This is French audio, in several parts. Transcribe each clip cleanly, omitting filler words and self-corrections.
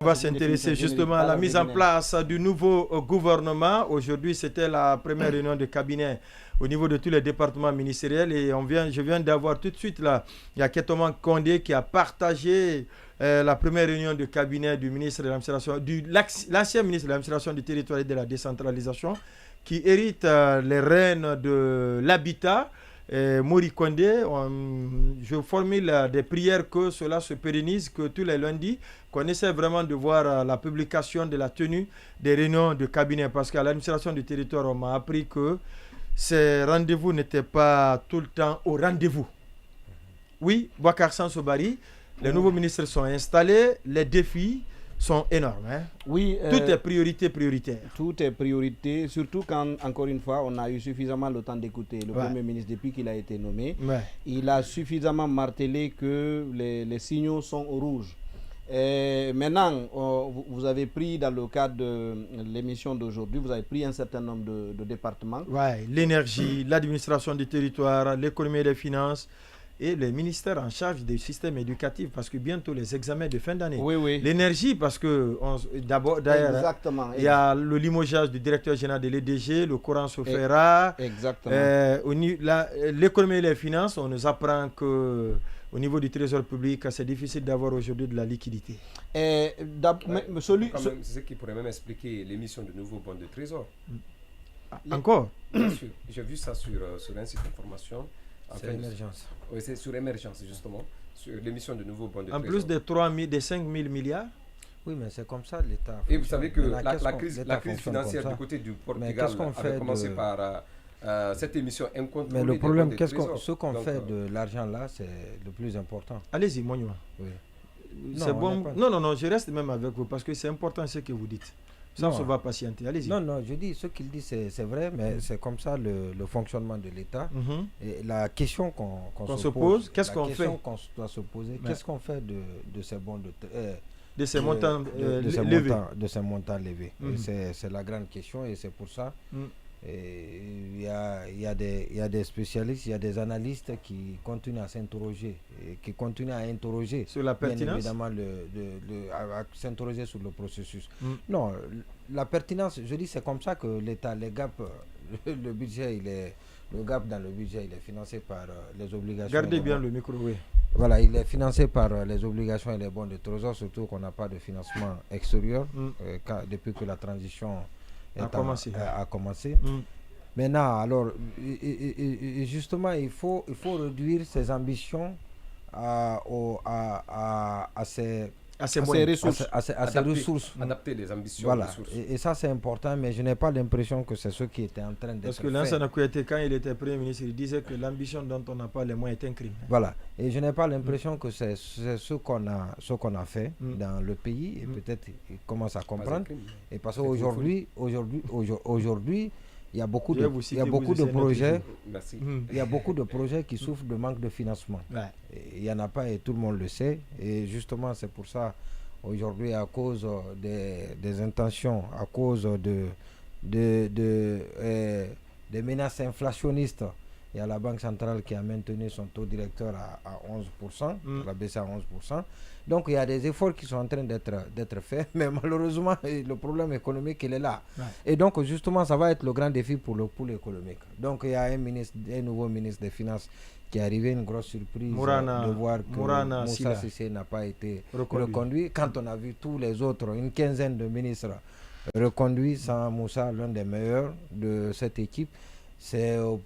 On va s'intéresser justement à la mise en place du nouveau gouvernement. Aujourd'hui, c'était la première réunion de cabinet au niveau de tous les départements ministériels et je viens d'avoir tout de suite là, il y a Ketoman Kondé qui a partagé la première réunion de cabinet du ministre de l'administration, l'ancien ministre de l'administration du territoire et de la décentralisation, qui hérite les rênes de l'habitat. Mori Kondé, je formule des prières que cela se pérennise, que tous les lundis, qu'on essaie vraiment de voir la publication de la tenue des réunions de cabinet, parce qu'à l'administration du territoire, on m'a appris que ces rendez-vous n'étaient pas tout le temps au rendez-vous. Oui, Boubacar Sansobari, les nouveaux ministres sont installés, les défis sont énormes. Hein? Oui, tout est prioritaire. Tout est priorité, surtout quand, encore une fois, on a eu suffisamment le temps d'écouter le Premier ministre depuis qu'il a été nommé. Il a suffisamment martelé que les signaux sont au rouge. Et maintenant, vous avez pris, dans le cadre de l'émission d'aujourd'hui, vous avez pris un certain nombre de départements. L'énergie, l'administration du territoire, l'économie et les finances, et les ministères en charge du système éducatif, parce que bientôt les examens de fin d'année. Oui. L'énergie, parce que d'abord, d'ailleurs, il y a le limogeage du directeur général de l'EDG, le courant se fera. L'économie et les finances, on nous apprend que au niveau du trésor public, c'est difficile d'avoir aujourd'hui de la liquidité. C'est ce qui pourrait même expliquer l'émission de nouveaux bons de trésor. Encore? Bien sûr. J'ai vu ça sur un site d'information. C'est émergence. Oui, c'est sur émergence, justement, sur l'émission de nouveaux bons de trésor. En plus des 5 000 milliards. Oui, mais c'est comme ça l'État. Et vous savez que la crise financière du côté du Portugal avait commencé par cette émission incontrôlée. Mais le problème, ce qu'on fait de l'argent là, c'est le plus important. Allez-y, Mounioua. Oui. C'est bon. Non, je reste même avec vous parce que c'est important ce que vous dites. Ça, on va patienter. Allez-y. Non, je dis, ce qu'il dit, c'est vrai, mais c'est comme ça le fonctionnement de l'État. Et la question qu'on se pose, qu'est-ce qu'on fait? La question qu'on doit se poser, qu'est-ce qu'on fait de ces bons de ces montants levés. C'est la grande question et c'est pour ça il y a des spécialistes, il y a des analystes qui continuent à s'interroger, qui continuent à interroger sur la pertinence, bien évidemment à s'interroger sur le processus. Non, la pertinence, je dis, c'est comme ça que l'État, les gaps, le budget, le gap dans le budget, il est financé par les obligations. Gardez bien le micro, oui. Voilà, il est financé par les obligations et les bons de trésor, surtout qu'on n'a pas de financement extérieur depuis que la transition a commencé. Maintenant, alors, justement, il faut réduire ses ambitions à ces ressources. Adapter les ambitions. Voilà. Et ça, c'est important, mais je n'ai pas l'impression que c'est ce qui était en train d'être fait. Parce que Lansana Kouyaté, quand il était Premier ministre, il disait que l'ambition dont on n'a pas les moyens est un crime. Voilà. Et je n'ai pas l'impression que c'est ce qu'on a fait dans le pays. Et peut-être il commence à comprendre. Et parce qu'aujourd'hui, il y a beaucoup de projets. Il y a beaucoup de projets qui souffrent de manque de financement. Il n'y en a pas et tout le monde le sait. Et justement, c'est pour ça, aujourd'hui, à cause des intentions, à cause des menaces inflationnistes, il y a la Banque centrale qui a maintenu son taux directeur à 11%, l'a baissé à 11%. Donc il y a des efforts qui sont en train d'être faits, mais malheureusement le problème économique il est là. Et donc justement ça va être le grand défi pour le pool économique. Donc il y a un nouveau ministre des Finances qui est arrivé, une grosse surprise de voir que Moussa Cissé n'a pas été reconduit. Quand on a vu tous les autres, une quinzaine de ministres reconduits sans Moussa, l'un des meilleurs de cette équipe. C'est en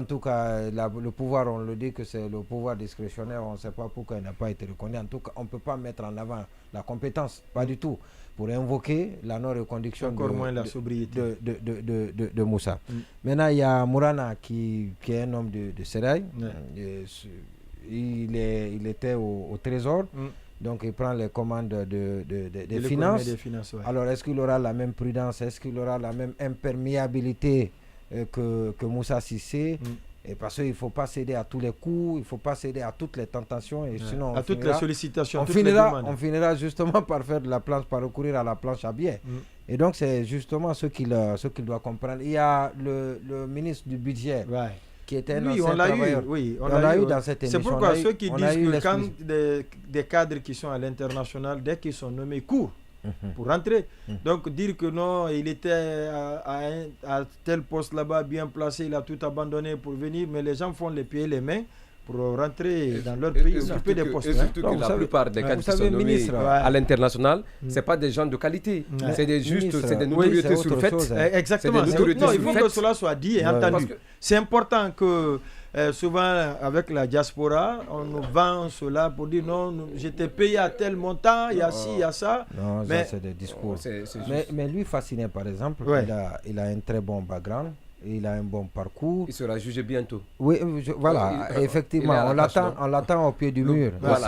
tout cas le pouvoir, on le dit que c'est le pouvoir discrétionnaire, on ne sait pas pourquoi il n'a pas été reconnu. En tout cas, on ne peut pas mettre en avant la compétence, pas du tout, pour invoquer la non-reconduction de Moussa. Maintenant, il y a Mourana qui est un homme de Serail. Il était au Trésor. Donc il prend les commandes des finances. Alors est-ce qu'il aura la même prudence, est-ce qu'il aura la même imperméabilité que Moussa Cissé, et parce qu'il ne faut pas céder à tous les coups, il ne faut pas céder à toutes les tentations, et sinon à toutes les sollicitations, on finira justement par faire de la planche, par recourir à la planche à billets. Et donc c'est justement ce qu'il doit comprendre. Il y a le ministre du budget qui était un ancien travailleur. On l'a eu dans cette émission. C'est pourquoi ceux qui disent que quand des cadres qui sont à l'international, dès qu'ils sont nommés, courent. pour rentrer. Donc dire que non, il était à tel poste là-bas bien placé, il a tout abandonné pour venir, mais les gens font les pieds et les mains pour rentrer dans leur pays, occuper des postes. Et surtout que la plupart des candidats qui sont nommés à l'international, ce n'est pas des gens de qualité. C'est des notoriétés sur fait. Exactement. Non, il faut que cela soit dit et entendu. C'est important que souvent avec la diaspora, on nous vend cela pour dire non, j'étais payé à tel montant, il y a ci, il y a ça. Non, mais ça c'est des discours. Mais lui, fasciné par exemple, il a un très bon background. Il a un bon parcours. Il sera jugé bientôt. Oui, voilà, effectivement, on l'attend au pied du mur. Voilà,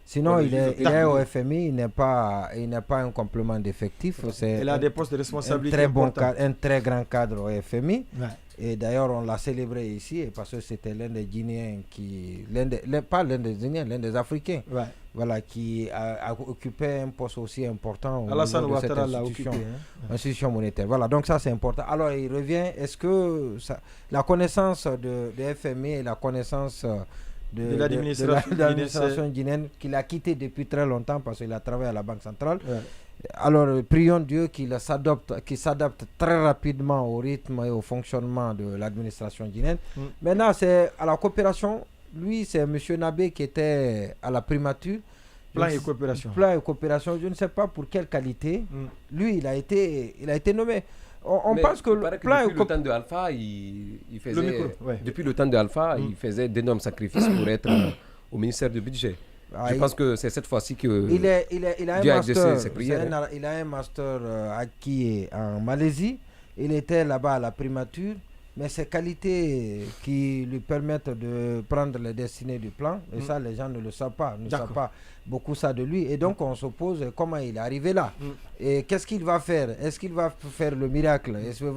sinon, il est au FMI, il n'est pas un complément d'effectif. Il a des postes de responsabilité. Un très grand cadre au FMI. Ouais. Et d'ailleurs, on l'a célébré ici parce que c'était l'un des Guinéens l'un des Africains. Ouais. Voilà, qui a occupé un poste aussi important au niveau de cette institution monétaire. Voilà, donc ça c'est important. Alors il revient, est-ce que la connaissance de FMI et la connaissance de l'administration guinéenne qu'il a quitté depuis très longtemps parce qu'il a travaillé à la Banque centrale. Ouais. Alors prions Dieu qu'il s'adapte très rapidement au rythme et au fonctionnement de l'administration guinéenne. Maintenant c'est à la coopération. Lui, c'est M. Nabé qui était à la primature. Plan et coopération. Plan et coopération, je ne sais pas pour quelle qualité. Lui, il a été nommé. On pense que depuis le temps de Alpha, depuis le temps de Alpha, il faisait d'énormes sacrifices pour être au ministère du budget. Je pense que c'est cette fois-ci que il a un master acquis en Malaisie. Il était là-bas à la primature. Mais ses qualités qui lui permettent de prendre les destinées du plan, et ça les gens ne le savent pas, ne savent pas beaucoup ça de lui. Et donc on se pose comment il est arrivé là. Et qu'est-ce qu'il va faire? Est-ce qu'il va faire le miracle? Est-ce qu'il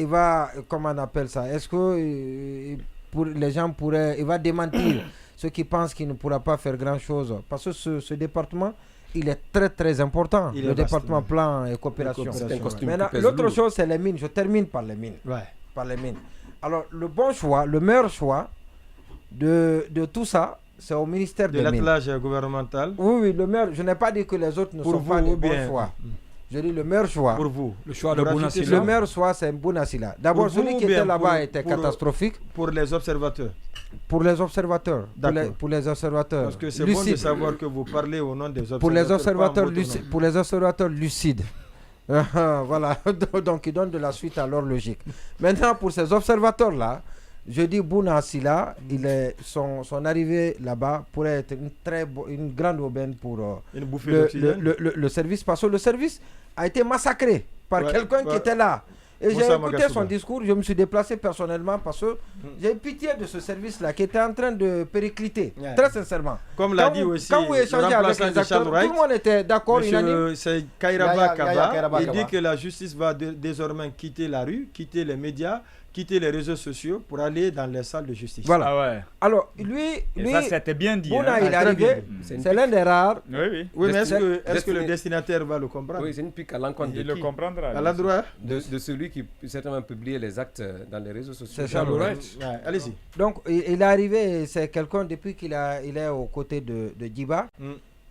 va, comment on appelle ça? Est-ce que les gens il va démentir ceux qui pensent qu'il ne pourra pas faire grand-chose? Parce que ce département, il est très très important, le département plan et coopération. Maintenant, l'autre chose, c'est les mines. Je termine par les mines. Par les mines. Alors, le meilleur choix de tout ça, c'est au ministère des Mines. De l'attelage gouvernemental. Oui, le meilleur. Je n'ai pas dit que les autres ne sont pas des bons choix. Je dis le meilleur choix. Pour vous. Le choix de Bounasila. Le meilleur choix, c'est Bounasila. D'abord, celui qui était là-bas était catastrophique. Pour les observateurs. Pour les observateurs. Pour les observateurs. Parce que c'est bon de savoir que vous parlez au nom des observateurs. Pour les observateurs lucides. Voilà. Donc, ils donnent de la suite à leur logique. Maintenant, pour ces observateurs-là, je dis Bounasila, son arrivée là-bas pourrait être une grande aubaine pour le service. Parce que le service a été massacré par quelqu'un qui était là. Et j'ai écouté son discours, je me suis déplacé personnellement parce que j'ai pitié de ce service-là qui était en train de péricliter, très sincèrement. Comme l'a dit aussi quand vous échangez avec les acteurs, tout le monde était d'accord, unanime. C'est Kairaba Kaba, il dit que la justice va désormais quitter la rue, quitter les médias, quitter les réseaux sociaux pour aller dans les salles de justice. Voilà. Ah ouais. Alors, lui ça c'était bien dit. Bouna, il est arrivé, c'est l'un des rares. Oui, mais est-ce que le destinataire va le comprendre? Oui, c'est une pique à l'encontre de qui? Il le comprendra. À l'endroit de celui qui certainement publiait les actes dans les réseaux sociaux. C'est Charles allez-y. Donc, il est arrivé, c'est quelqu'un depuis il est aux côtés de Djiba.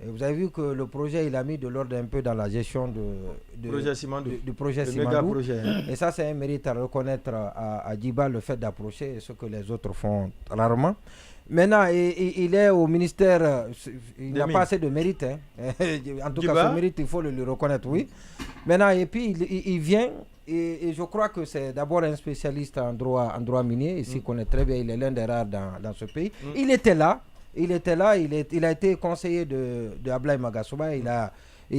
Et vous avez vu que le projet, il a mis de l'ordre un peu dans la gestion du projet Simandou. Et ça, c'est un mérite à reconnaître à Djiba, le fait d'approcher ce que les autres font rarement. Maintenant, il est au ministère, il n'a pas assez de mérite. En tout cas, ce mérite, il faut le lui reconnaître, oui. Maintenant, et puis, il vient, et je crois que c'est d'abord un spécialiste en droit minier, ici, connaît très bien, il est l'un des rares dans ce pays. Il était là. Il a été conseiller de Ablaye Magasouba, il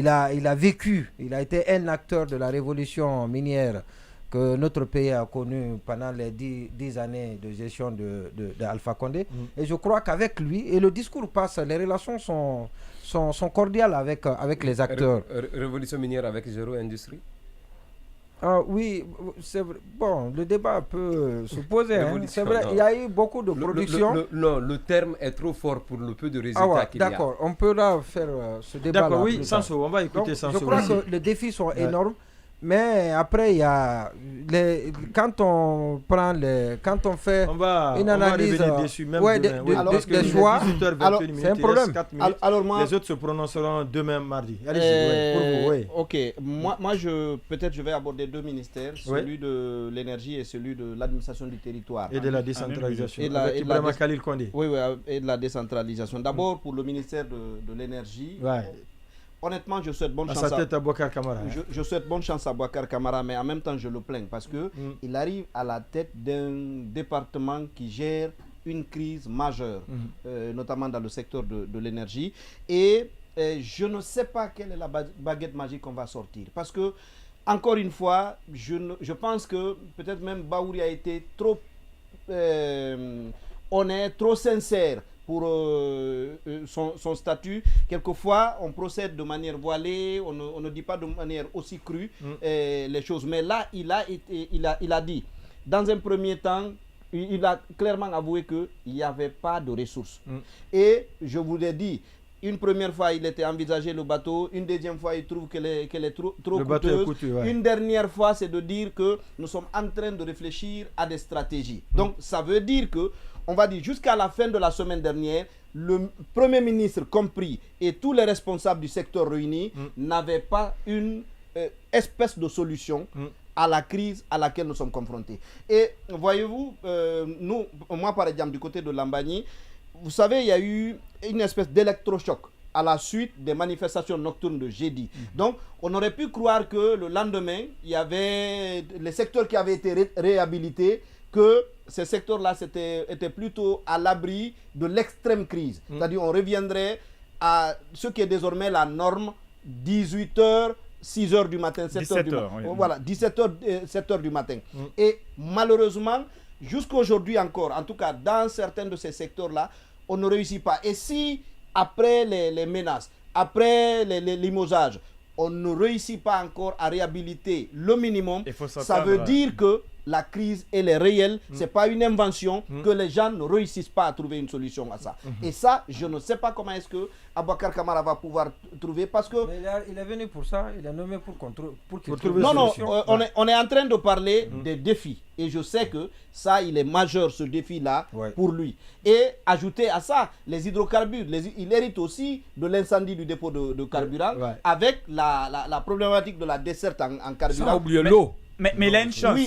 a vécu, il a été un acteur de la révolution minière que notre pays a connu pendant les 10 années de gestion de Alpha Condé. Et je crois qu'avec lui, et le discours passe, les relations sont cordiales avec les acteurs. Révolution minière avec Zéro Industrie. Oui, c'est vrai. Bon, le débat peut se poser. C'est vrai, il y a eu beaucoup de production. Le terme est trop fort pour le peu de résultats qu'il y a. D'accord, on peut là faire ce débat. D'accord, oui, Sanso, on va écouter Sanso. Je crois que les défis sont énormes. Mais après, il y a quand on fait une analyse des choix, c'est un problème. Les autres se prononceront demain mardi. Allez-y, pour vous. Ok, moi peut-être je vais aborder deux ministères, celui de l'énergie et celui de l'administration du territoire. Et de la décentralisation. Et de la décentralisation. D'abord, pour le ministère de l'énergie. Honnêtement, je souhaite bonne chance à Boubacar Camara. Je souhaite bonne chance à Boubacar Camara, mais en même temps, je le plains parce qu'il arrive à la tête d'un département qui gère une crise majeure, notamment dans le secteur de l'énergie. Et je ne sais pas quelle est la baguette magique qu'on va sortir. Parce que, encore une fois, je pense que peut-être même Baouri a été trop honnête, trop sincère pour son statut. Quelquefois, on procède de manière voilée, on ne dit pas de manière aussi crue les choses. Mais là, il a dit, dans un premier temps, il a clairement avoué qu'il n'y avait pas de ressources. Et je vous l'ai dit, une première fois, il était envisagé le bateau. Une deuxième fois, il trouve qu'elle est trop coûteuse. Une dernière fois, c'est de dire que nous sommes en train de réfléchir à des stratégies. Donc, ça veut dire que, on va dire, jusqu'à la fin de la semaine dernière, le Premier ministre compris et tous les responsables du secteur réunis n'avaient pas une espèce de solution à la crise à laquelle nous sommes confrontés. Et voyez-vous, moi par exemple, du côté de Lambani, vous savez, il y a eu une espèce d'électrochoc à la suite des manifestations nocturnes de jeudi. Donc, on aurait pu croire que le lendemain, il y avait les secteurs qui avaient été réhabilités, que ces secteurs-là étaient plutôt à l'abri de l'extrême crise. C'est-à-dire on reviendrait à ce qui est désormais la norme, 18h, 6h du matin, 7h du matin. Voilà, 17h, 7h du matin. Et malheureusement, jusqu'aujourd'hui encore, en tout cas dans certains de ces secteurs-là, on ne réussit pas. Et si, après les menaces, après les limogeages, on ne réussit pas encore à réhabiliter le minimum, ça veut dire que la crise, elle est réelle. Ce n'est pas une invention, que les gens ne réussissent pas à trouver une solution à ça. Et ça, je ne sais pas comment est-ce que Boubacar Camara va pouvoir trouver, parce que... Mais il est venu pour ça, il est nommé pour qu'il trouve une solution. Non, on est en train de parler des défis. Et je sais que ça, il est majeur, ce défi-là, pour lui. Et ajouter à ça, les hydrocarbures, il hérite aussi de l'incendie du dépôt de carburant, avec la problématique de la desserte en carburant. Sans oublier l'eau. Mais il a une chance.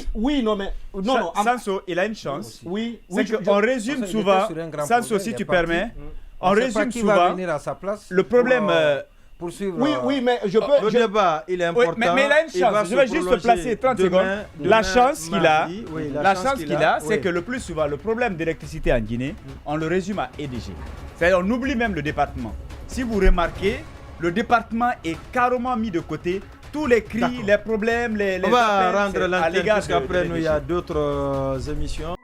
Sanso, il a une chance. Oui. On résume souvent. Sanso, si tu permets, on résume souvent. Le problème. Oui, mais je peux. Le débat, il est important. Mais il a une chance. Je vais juste te placer 30 secondes. La chance qu'il a, c'est que le plus souvent, le problème d'électricité en Guinée, on le résume à EDG. C'est-à-dire, on oublie même le département. Si vous remarquez, le département est carrément mis de côté. Tous les cris, les problèmes, les on va rendre l'antenne parce qu'après nous il y a d'autres émissions.